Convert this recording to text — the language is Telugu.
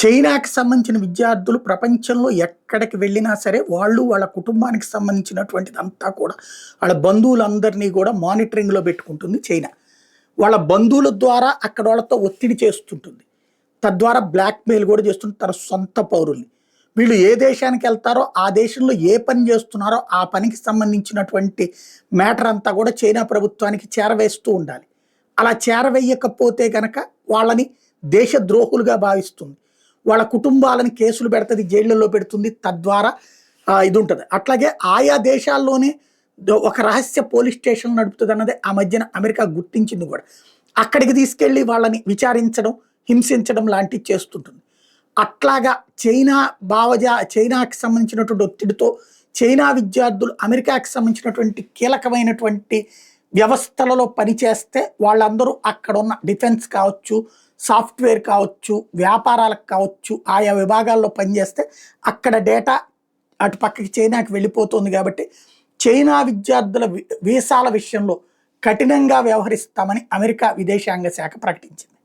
చైనాకి సంబంధించిన విద్యార్థులు ప్రపంచంలో ఎక్కడికి వెళ్ళినా సరే వాళ్ళు వాళ్ళ కుటుంబానికి సంబంధించినటువంటిదంతా కూడా వాళ్ళ బంధువులందరినీ కూడా మానిటరింగ్లో పెట్టుకుంటుంది చైనా. వాళ్ళ బంధువుల ద్వారా అక్కడ వాళ్ళతో ఒత్తిడి చేస్తుంటుంది. తద్వారా బ్లాక్మెయిల్ కూడా చేస్తుంది తన సొంత పౌరుల్ని. వీళ్ళు ఏ దేశానికి వెళ్తారో ఆ దేశంలో ఏ పని చేస్తున్నారో ఆ పనికి సంబంధించినటువంటి మ్యాటర్ అంతా కూడా చైనా ప్రభుత్వానికి చేరవేస్తూ ఉండాలి. అలా చేరవేయకపోతే గనక వాళ్ళని దేశద్రోహులుగా భావిస్తుంది. వాళ్ళ కుటుంబాలను కేసులు పెడుతుంది, జైళ్ళలో పెడుతుంది. తద్వారా ఇది ఉంటుంది. అట్లాగే ఆయా దేశాల్లోనే ఒక రహస్య పోలీస్ స్టేషన్ నడుపుతుంది అన్నది ఆ మధ్యన అమెరికా గుర్తించింది కూడా. అక్కడికి తీసుకెళ్ళి వాళ్ళని విచారించడం, హింసించడం లాంటివి చేస్తుంటుంది. అట్లాగా చైనాకి సంబంధించినటువంటి ఒత్తిడితో చైనా విద్యార్థులు అమెరికాకి సంబంధించినటువంటి కీలకమైనటువంటి వ్యవస్థలలో పనిచేస్తే వాళ్ళందరూ అక్కడ ఉన్న డిఫెన్స్ కావచ్చు, సాఫ్ట్వేర్ కావచ్చు, వ్యాపారాలకు కావచ్చు, ఆయా విభాగాల్లో పనిచేస్తే అక్కడ డేటా అటు పక్కకి చైనాకి వెళ్ళిపోతుంది. కాబట్టి చైనా విద్యార్థుల వీసాల విషయంలో కఠినంగా వ్యవహరిస్తామని అమెరికా విదేశాంగ శాఖ ప్రకటించింది.